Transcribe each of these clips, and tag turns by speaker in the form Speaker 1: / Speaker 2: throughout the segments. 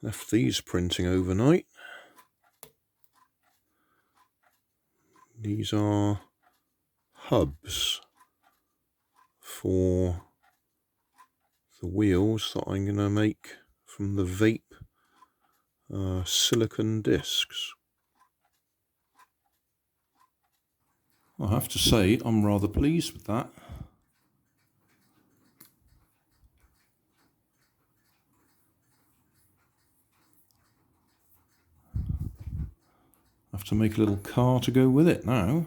Speaker 1: Left these printing overnight. These are hubs for the wheels that I'm going to make from the Vape silicone discs. I have to say, I'm rather pleased with that. I have to make a little car to go with it now.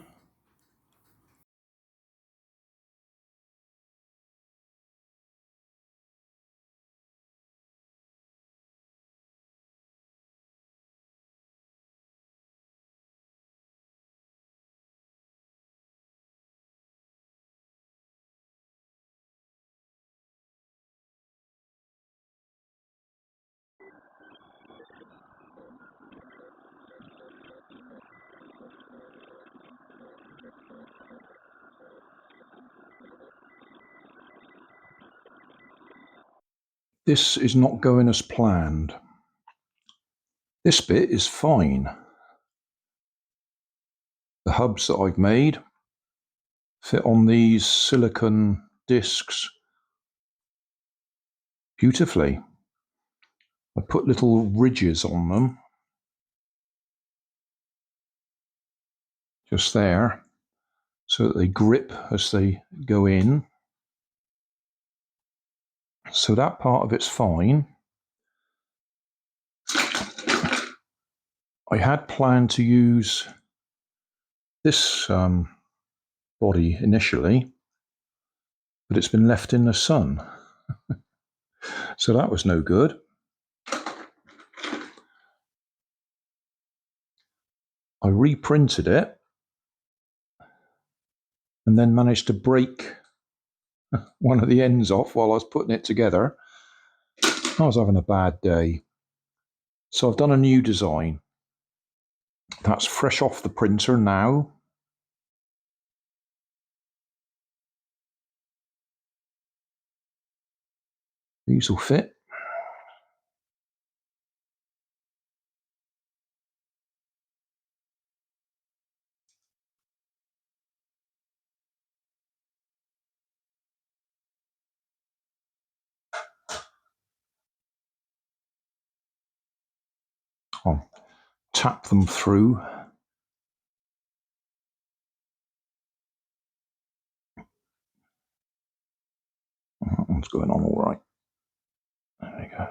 Speaker 1: This is not going as planned. This bit is fine. The hubs that I've made fit on these silicone discs beautifully. I put little ridges on them, just there, so that they grip as they go in. So that part of it's fine. I had planned to use this body initially, but it's been left in the sun. So that was no good. I reprinted it and then managed to break one of the ends off while I was putting it together. I was having a bad day. So I've done a new design. That's fresh off the printer now. These will fit. I'll tap them through. That one's going on all right. There we go.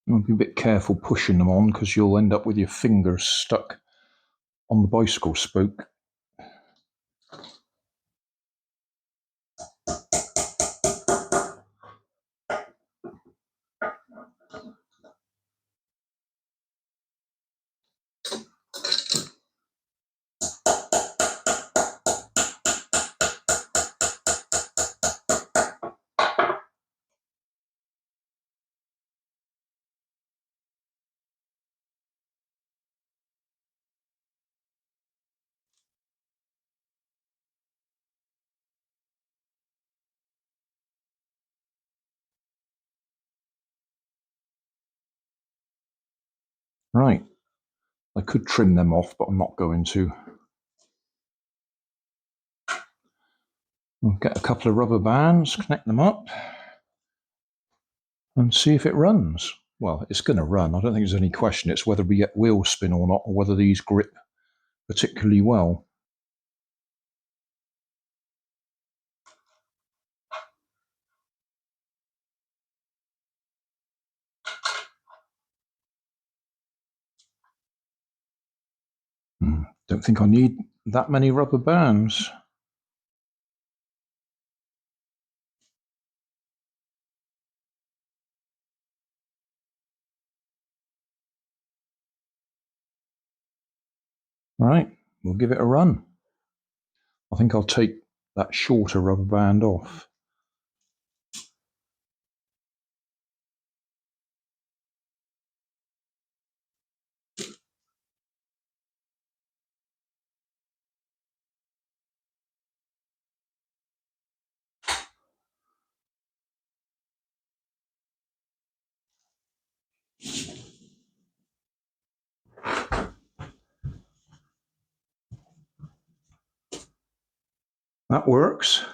Speaker 1: You'll be a bit careful pushing them on because you'll end up with your fingers stuck on the bicycle spoke. Right. I could trim them off, but I'm not going to. We'll get a couple of rubber bands, connect them up, and see if it runs. Well, it's going to run. I don't think there's any question. It's whether we get wheel spin or not, or whether these grip particularly well. Don't think I need that many rubber bands. All right, we'll give it a run. I think I'll take that shorter rubber band off. That works.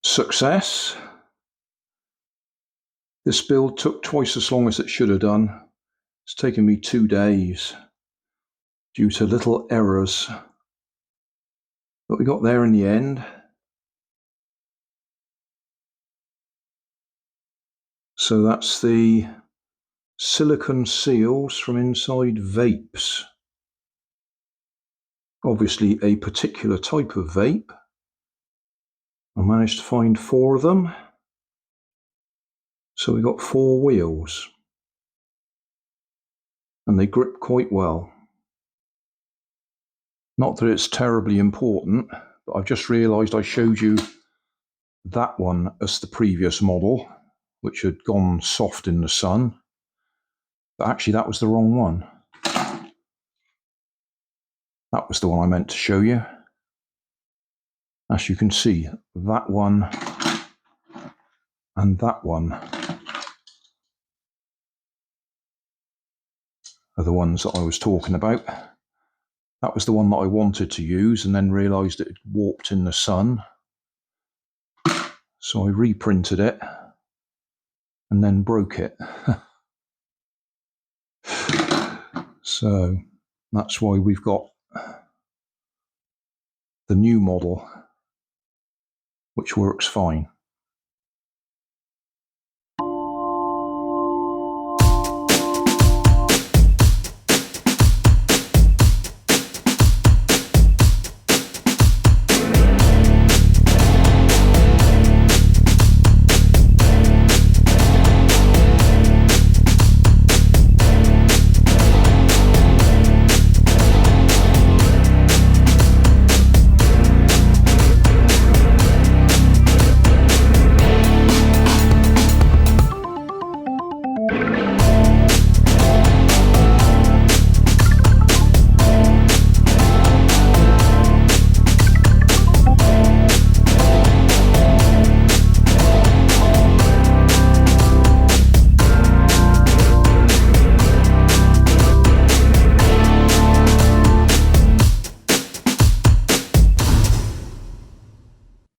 Speaker 1: Success. This build took twice as long as it should have done. It's taken me 2 days due to little errors. But we got there in the end. So that's the silicone seals from inside Vapes. Obviously a particular type of vape. I managed to find 4 of them. So we got 4 wheels. And they grip quite well. Not that it's terribly important, but I've just realised I showed you that one as the previous model, which had gone soft in the sun. But actually that was the wrong one. That was the one I meant to show you. As you can see, that one and that one are the ones that I was talking about. That was the one that I wanted to use and then realised it had warped in the sun. So I reprinted it and then broke it. So that's why we've got the new model, which works fine.